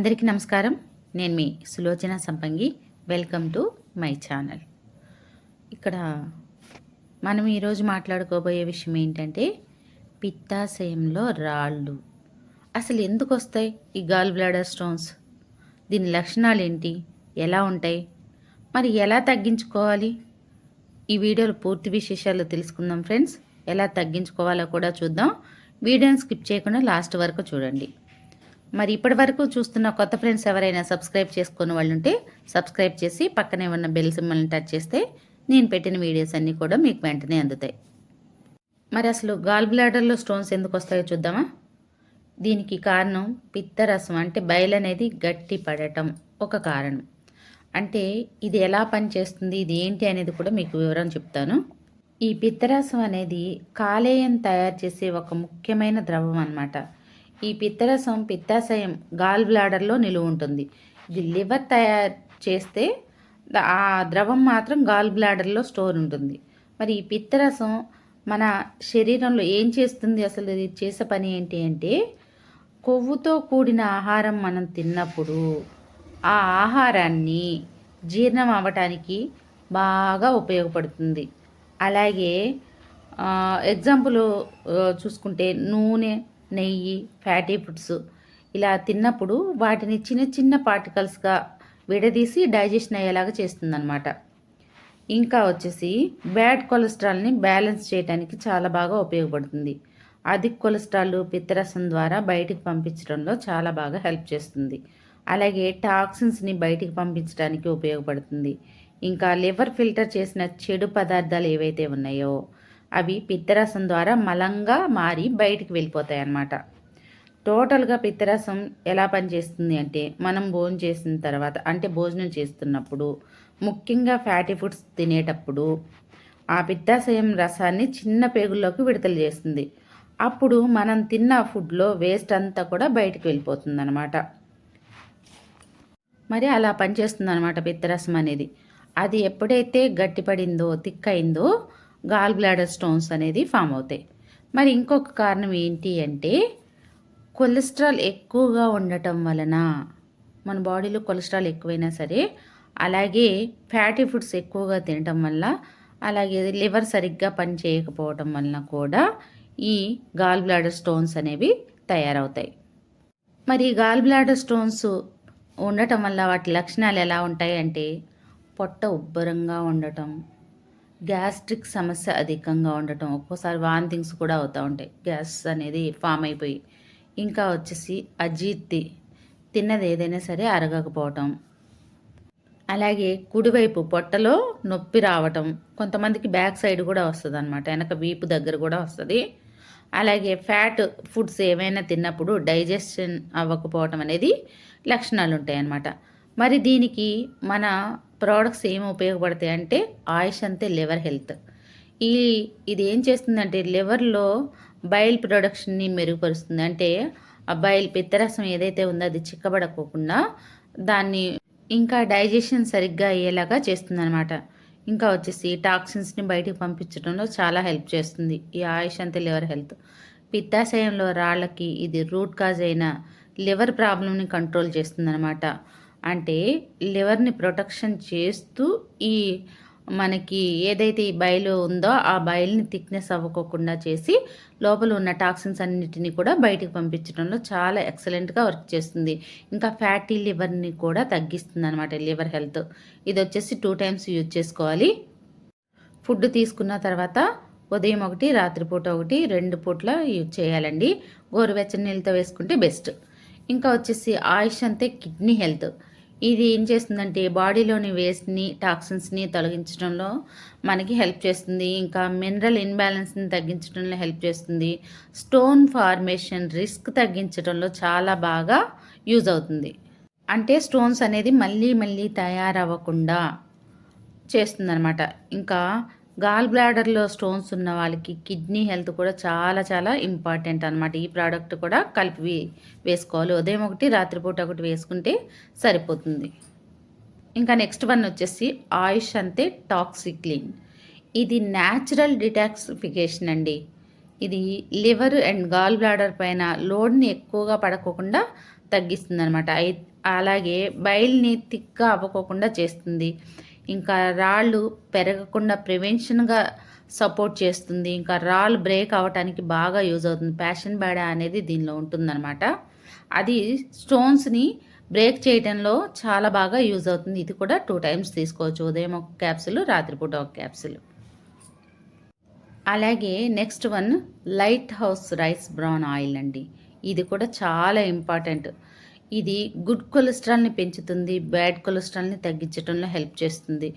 అందరికీ నమస్కారం. నేను మీ సులోచన సంపంగి. Welcome to my channel. ఇక్కడ మనం ఈరోజు మాట్లాడుకోబోయే విషయం ఏంటంటే పిత్తాశయంలో రాళ్ళు అసలు ఎందుకు వస్తాయి? ఈ గాల్ బ్లాడర్ స్టోన్స్, దీని లక్షణాలు ఏంటి, ఎలా ఉంటాయి, మరి ఎలా తగ్గించుకోవాలి? ఈ వీడియోలో పూర్తి విశేషాలు తెలుసుకుందాం ఫ్రెండ్స్. ఎలా తగ్గించుకోవాలో కూడా చూద్దాం. వీడియోని స్కిప్ చేయకుండా లాస్ట్ వరకు చూడండి. మరి ఇప్పటి వరకు చూస్తున్న కొత్త ఫ్రెండ్స్ ఎవరైనా సబ్స్క్రైబ్ చేసుకున్న వాళ్ళు ఉంటే సబ్స్క్రైబ్ చేసి పక్కనే ఉన్న బెల్ సింబల్ని టచ్ చేస్తే నేను పెట్టిన వీడియోస్ అన్నీ కూడా మీకు వెంటనే అందుతాయి. మరి అసలు గాల్ బ్లాడర్లో స్టోన్స్ ఎందుకు వస్తాయో చూద్దామా. దీనికి కారణం పిత్తరసం, అంటే బైల్ అనేది గట్టి పడటం ఒక కారణం. అంటే ఇది ఎలా పనిచేస్తుంది, ఇది ఏంటి అనేది కూడా మీకు వివరం చెప్తాను. ఈ పిత్తరసం అనేది కాలేయం తయారు చేసే ఒక ముఖ్యమైన ద్రవం అన్నమాట. ఈ పిత్తరసం పిత్తాశయం గాల్ బ్లాడర్లో నిలువ ఉంటుంది. ఇది లివర్ తయారు చేస్తే ఆ ద్రవం మాత్రం గాల్ బ్లాడర్లో స్టోర్ ఉంటుంది. మరి ఈ పిత్తరసం మన శరీరంలో ఏం చేస్తుంది, అసలు ఇది చేసే పని ఏంటి అంటే కొవ్వుతో కూడిన ఆహారం మనం తిన్నప్పుడు ఆ ఆహారాన్ని జీర్ణం అవ్వటానికి బాగా ఉపయోగపడుతుంది. అలాగే ఎగ్జాంపుల్ చూసుకుంటే నూనె, నెయ్యి, ఫ్యాటీ ఫుడ్స్ ఇలా తిన్నప్పుడు వాటిని చిన్న చిన్న పార్టికల్స్గా విడదీసి డైజెషన్ అయ్యేలాగా చేస్తుందన్నమాట. ఇంకా వచ్చేసి బ్యాడ్ కొలెస్ట్రాల్ని బ్యాలెన్స్ చేయడానికి చాలా బాగా ఉపయోగపడుతుంది. అధిక కొలెస్ట్రాల్ పిత్తరసం ద్వారా బయటికి పంపించడంలో చాలా బాగా హెల్ప్ చేస్తుంది. అలాగే టాక్సిన్స్ని బయటికి పంపించడానికి ఉపయోగపడుతుంది. ఇంకా లివర్ ఫిల్టర్ చేసిన చెడు పదార్థాలు ఏవైతే ఉన్నాయో అవి పిత్తరసం ద్వారా మలంగా మారి బయటికి వెళ్ళిపోతాయి అన్నమాట. టోటల్గా పిత్తరసం ఎలా పనిచేస్తుంది అంటే మనం భోజనం చేసిన తర్వాత, అంటే భోజనం చేస్తున్నప్పుడు, ముఖ్యంగా ఫ్యాటీ ఫుడ్స్ తినేటప్పుడు ఆ పిత్తాశయం రసాన్ని చిన్న పేగుల్లోకి విడుదల చేస్తుంది. అప్పుడు మనం తిన్న ఫుడ్లో వేస్ట్ అంతా కూడా బయటికి వెళ్ళిపోతుంది అనమాట. మరి అలా పనిచేస్తుంది అనమాట పిత్తరసం అనేది. అది ఎప్పుడైతే గట్టిపడిందో, థిక్ గాల్ బ్లాడర్ స్టోన్స్ అనేది ఫామ్ అవుతాయి. మరి ఇంకొక కారణం ఏంటి అంటే కొలెస్ట్రాల్ ఎక్కువగా ఉండటం వలన, మన బాడీలో కొలెస్ట్రాల్ ఎక్కువైనా సరే, అలాగే ఫ్యాటీ ఫుడ్స్ ఎక్కువగా తినటం వల్ల, అలాగే లివర్ సరిగ్గా పని చేయకపోవటం వలన కూడా ఈ గాల్ బ్లాడర్ స్టోన్స్ అనేవి తయారవుతాయి. మరి గాల్ బ్లాడర్ స్టోన్స్ ఉండటం వల్ల వాటి లక్షణాలు ఎలా ఉంటాయి అంటే పొట్ట ఉబ్బరంగా ఉండటం, గ్యాస్ట్రిక్ సమస్య అధికంగా ఉండటం, ఒక్కోసారి వాంతింగ్స్ కూడా అవుతూ ఉంటాయి, గ్యాస్ అనేది ఫామ్ అయిపోయి. ఇంకా వచ్చేసి అజీర్తి, తిన్నది ఏదైనా సరే అరగకపోవటం, అలాగే కుడివైపు పొట్టలో నొప్పి రావటం, కొంతమందికి బ్యాక్ సైడ్ కూడా వస్తుంది అనమాట, వెనక వీపు దగ్గర కూడా వస్తుంది. అలాగే ఫ్యాట్ ఫుడ్స్ ఏమైనా తిన్నప్పుడు డైజెషన్ అవ్వకపోవటం అనేది లక్షణాలు ఉంటాయి అన్నమాట. మరి దీనికి మన ప్రోడక్ట్స్ ఏమి ఉపయోగపడతాయి అంటే ఆయుష్ అంతే లివర్ హెల్త్. ఇది ఏం చేస్తుందంటే లివర్లో బైల్ ప్రొడక్షన్ని మెరుగుపరుస్తుంది. అంటే ఆ బైల్ పిత్తరసం ఏదైతే ఉందో అది చిక్కబడకోకుండా దాన్ని ఇంకా డైజెషన్ సరిగ్గా అయ్యేలాగా చేస్తుంది అనమాట. ఇంకా వచ్చేసి టాక్సిన్స్ని బయటికి పంపించడంలో చాలా హెల్ప్ చేస్తుంది ఈ ఆయుష్ అంతే లివర్ హెల్త్. పిత్తాశయంలో రాళ్ళకి ఇది రూట్ కాజ్ అయిన లివర్ ప్రాబ్లమ్ని కంట్రోల్ చేస్తుంది అనమాట. అంటే లివర్ని ప్రొటెక్షన్ చేస్తూ ఈ మనకి ఏదైతే ఈ బైలు ఉందో ఆ బైల్ని థిక్నెస్ అవ్వకోకుండా చేసి లోపల ఉన్న టాక్సిన్స్ అన్నిటిని కూడా బయటికి పంపించడంలో చాలా ఎక్సలెంట్గా వర్క్ చేస్తుంది. ఇంకా ఫ్యాటీ లివర్ని కూడా తగ్గిస్తుంది అనమాట లివర్ హెల్త్. ఇది వచ్చేసి 2 times యూజ్ చేసుకోవాలి. ఫుడ్ తీసుకున్న తర్వాత ఉదయం ఒకటి, రాత్రిపూట ఒకటి, 2 పూట్ల యూజ్ చేయాలండి. గోరువెచ్చని నీళ్ళతో వేసుకుంటే బెస్ట్. ఇంకా వచ్చేసి ఆయుష్ అంతే కిడ్నీ హెల్త్. ఇది ఏం చేస్తుందంటే బాడీలోని వేస్ట్ని, టాక్సిన్స్ని తొలగించడంలో మనకి హెల్ప్ చేస్తుంది. ఇంకా మినరల్ ఇన్బ్యాలెన్స్ని తగ్గించడంలో హెల్ప్ చేస్తుంది. స్టోన్ ఫార్మేషన్ రిస్క్ తగ్గించడంలో చాలా బాగా యూజ్ అవుతుంది. అంటే స్టోన్స్ అనేది మళ్ళీ మళ్ళీ తయారవ్వకుండా చేస్తుందన్నమాట. ఇంకా గాల్ బ్లాడర్లో స్టోన్స్ ఉన్న వాళ్ళకి కిడ్నీ హెల్త్ కూడా చాలా చాలా ఇంపార్టెంట్ అనమాట. ఈ ప్రోడక్ట్ కూడా కలిపి వేసుకోవాలి. ఉదయం ఒకటి, రాత్రిపూట ఒకటి వేసుకుంటే సరిపోతుంది. ఇంకా నెక్స్ట్ వన్ వచ్చేసి ఆయుష్ అంతే టాక్సిక్లీన్. ఇది న్యాచురల్ డిటాక్సిఫికేషన్ అండి. ఇది లివర్ అండ్ గాల్ బ్లాడర్ పైన లోడ్ని ఎక్కువగా పడకోకుండా తగ్గిస్తుంది అనమాట. అలాగే బైల్ని థిక్గా అవ్వకోకుండా చేస్తుంది. ఇంకా రాళ్ళు పెరగకుండా ప్రివెన్షన్గా సపోర్ట్ చేస్తుంది. ఇంకా రాళ్ళు బ్రేక్ అవ్వటానికి బాగా యూజ్ అవుతుంది. ప్యాషన్ బేడా అనేది దీనిలో ఉంటుందన్నమాట. అది స్టోన్స్ని బ్రేక్ చేయడంలో చాలా బాగా యూజ్ అవుతుంది. ఇది కూడా 2 టైమ్స్ తీసుకోవచ్చు. ఉదయం ఒక క్యాప్సుల్, రాత్రిపూట ఒక క్యాప్సుల్. అలాగే next one light house rice brown oil అండి. ఇది కూడా చాలా ఇంపార్టెంట్. ఇది గుడ్ కొలెస్ట్రాల్ని పెంచుతుంది, బ్యాడ్ కొలెస్ట్రాల్ని తగ్గించడంలో హెల్ప్ చేస్తుంది,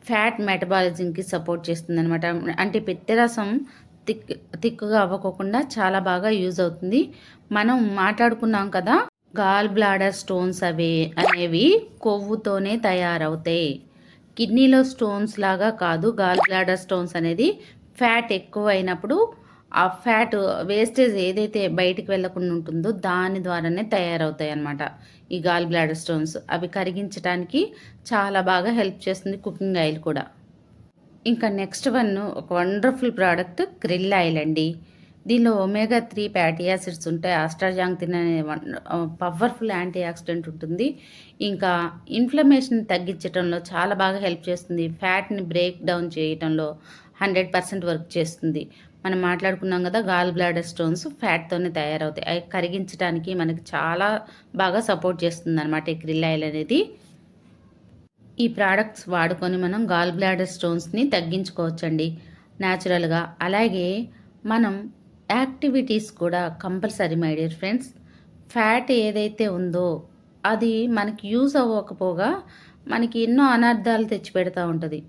ఫ్యాట్ మెటబాలిజంకి సపోర్ట్ చేస్తుంది అనమాట. అంటే పిత్తరసం తిక్కుగా అవ్వకోకుండా చాలా బాగా యూజ్ అవుతుంది. మనం మాట్లాడుకున్నాం కదా, గాల్ బ్లాడర్ స్టోన్స్ అనేవి కొవ్వుతోనే తయారవుతాయి. కిడ్నీలో స్టోన్స్ లాగా కాదు. గాల్ బ్లాడర్ స్టోన్స్ అనేది ఫ్యాట్ ఎక్కువ అయినప్పుడు ఆ ఫ్యాట్ వేస్టేజ్ ఏదైతే బయటికి వెళ్ళకుండా ఉంటుందో దాని ద్వారానే తయారవుతాయి అన్నమాట ఈ గాల్ బ్లాడర్ స్టోన్స్. అవి కరిగించడానికి చాలా బాగా హెల్ప్ చేస్తుంది కుకింగ్ ఆయిల్ కూడా. ఇంకా నెక్స్ట్ వన్ ఒక వండర్ఫుల్ ప్రోడక్ట్ క్రిల్ ఆయిల్ అండి. దీనిలో ఒమేగా 3 ఫ్యాటీ యాసిడ్స్ ఉంటాయి. ఆస్ట్రాజాంక్తిన్ అనే పవర్ఫుల్ యాంటీ ఆక్సిడెంట్ ఉంటుంది. ఇంకా ఇన్ఫ్లమేషన్ తగ్గించడంలో చాలా బాగా హెల్ప్ చేస్తుంది. ఫ్యాట్ని బ్రేక్ డౌన్ చేయడంలో 100% వర్క్ చేస్తుంది. మనం మాట్లాడుకున్నాం కదా, గాల్ బ్లాడర్ స్టోన్స్ ఫ్యాట్తోనే తయారవుతాయి. అవి కరిగించడానికి మనకి చాలా బాగా సపోర్ట్ చేస్తుంది అనమాట ఈ క్రిల్ ఆయిల్ అనేది. ఈ ప్రోడక్ట్స్ వాడుకొని మనం గాల్ బ్లాడర్ స్టోన్స్ని తగ్గించుకోవచ్చండి న్యాచురల్గా. అలాగే మనం యాక్టివిటీస్ కూడా compulsory my dear friends. Fat ఏదైతే ఉందో అది మనకి యూజ్ అవ్వకపోగా మనకి ఎన్నో అనర్థాలు తెచ్చిపెడతా ఉంటుంది.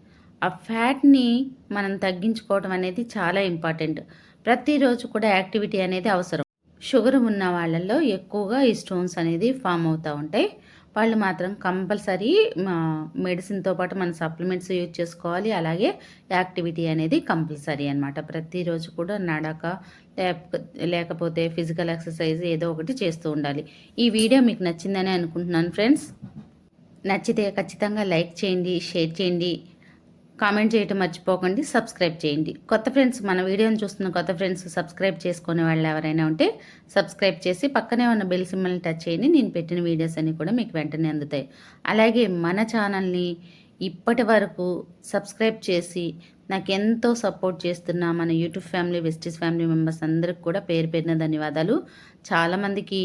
ఆ ఫ్యాట్ని మనం తగ్గించుకోవడం అనేది చాలా ఇంపార్టెంట్. ప్రతిరోజు కూడా యాక్టివిటీ అనేది అవసరం. షుగర్ ఉన్న వాళ్ళల్లో ఎక్కువగా ఈ స్టోన్స్ అనేది ఫామ్ అవుతూ ఉంటాయి. వాళ్ళు మాత్రం కంపల్సరీ మెడిసిన్తో పాటు మన సప్లిమెంట్స్ యూజ్ చేసుకోవాలి. అలాగే యాక్టివిటీ అనేది కంపల్సరీ అనమాట. ప్రతిరోజు కూడా నడక లేకపోతే ఫిజికల్ ఎక్సర్సైజ్ ఏదో ఒకటి చేస్తూ ఉండాలి. ఈ వీడియో మీకు నచ్చిందని అనుకుంటున్నాను ఫ్రెండ్స్. నచ్చితే ఖచ్చితంగా లైక్ చేయండి, షేర్ చేయండి, కామెంట్ చేయటం మర్చిపోకండి, సబ్స్క్రైబ్ చేయండి. కొత్త ఫ్రెండ్స్, మన వీడియోని చూస్తున్న కొత్త ఫ్రెండ్స్ సబ్స్క్రైబ్ చేసుకునే వాళ్ళు ఎవరైనా ఉంటే సబ్స్క్రైబ్ చేసి పక్కనే ఉన్న బెల్ సింబల్ని టచ్ చేయండి. నేను పెట్టిన వీడియోస్ అన్నీ కూడా మీకు వెంటనే అందుతాయి. అలాగే మన ఛానల్ని ఇప్పటి వరకు సబ్స్క్రైబ్ చేసి నాకు ఎంతో సపోర్ట్ చేస్తున్న మన యూట్యూబ్ ఫ్యామిలీ, వెస్టీస్ ఫ్యామిలీ మెంబర్స్ అందరికి కూడా పేరు పేరున ధన్యవాదాలు. చాలామందికి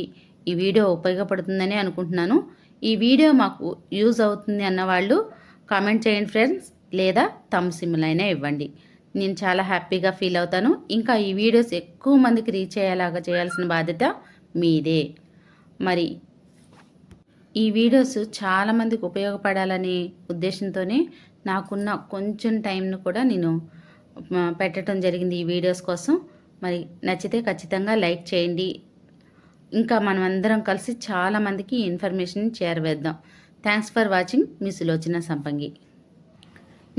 ఈ వీడియో ఉపయోగపడుతుందని అనుకుంటున్నాను. ఈ వీడియో మాకు యూజ్ అవుతుంది అన్నవాళ్ళు కామెంట్ చేయండి ఫ్రెండ్స్, లేదా థమ్ సింబల్ అయినా ఇవ్వండి. నేను చాలా హ్యాపీగా ఫీల్ అవుతాను. ఇంకా ఈ వీడియోస్ ఎక్కువ మందికి రీచ్ అయ్యేలాగా చేయాల్సిన బాధ్యత మీదే. మరి ఈ వీడియోస్ చాలామందికి ఉపయోగపడాలనే ఉద్దేశంతోనే నాకున్న కొంచెం టైంను కూడా నేను పెట్టడం జరిగింది ఈ వీడియోస్ కోసం. మరి నచ్చితే ఖచ్చితంగా లైక్ చేయండి. ఇంకా మనం అందరం కలిసి చాలామందికి ఇన్ఫర్మేషన్ చేరవేద్దాం. Thanks for watching. మీ సులోచన సంపంగి.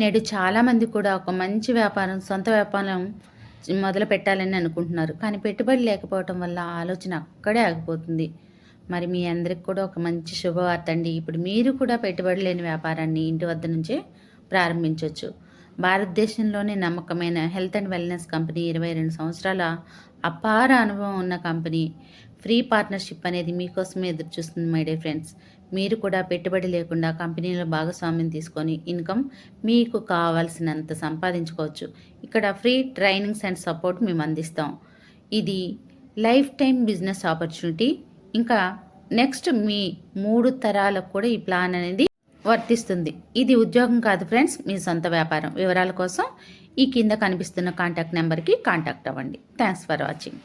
నేడు చాలామంది కూడా ఒక మంచి వ్యాపారం, సొంత వ్యాపారం మొదలు పెట్టాలని అనుకుంటున్నారు. కానీ పెట్టుబడి లేకపోవటం వల్ల ఆలోచన అక్కడే ఆగిపోతుంది. మరి మీ అందరికి కూడా ఒక మంచి శుభవార్త అండి. ఇప్పుడు మీరు కూడా పెట్టుబడి లేని వ్యాపారాన్ని ఇంటి వద్ద నుంచే ప్రారంభించవచ్చు. భారతదేశంలోనే నమ్మకమైన హెల్త్ అండ్ వెల్నెస్ కంపెనీ, 22 సంవత్సరాల అపార అనుభవం ఉన్న కంపెనీ. ఫ్రీ పార్ట్నర్షిప్ అనేది మీకోసమే ఎదురు చూస్తుంది మై డియర్ ఫ్రెండ్స్. మీరు కూడా పెట్టుబడి లేకుండా కంపెనీలో భాగస్వామ్యం తీసుకొని ఇన్కమ్ మీకు కావాల్సినంత సంపాదించుకోవచ్చు. ఇక్కడ ఫ్రీ ట్రైనింగ్స్ అండ్ సపోర్ట్ మేము అందిస్తాం. ఇది లైఫ్ టైం బిజినెస్ ఆపర్చునిటీ. ఇంకా నెక్స్ట్ మీ 3 తరాలకు కూడా ఈ ప్లాన్ అనేది వర్తిస్తుంది. ఇది ఉద్యోగం కాదు ఫ్రెండ్స్, మీ సొంత వ్యాపారం. వివరాల కోసం ఈ కింద కనిపిస్తున్న కాంటాక్ట్ నెంబర్కి కాంటాక్ట్ అవ్వండి. Thanks for watching.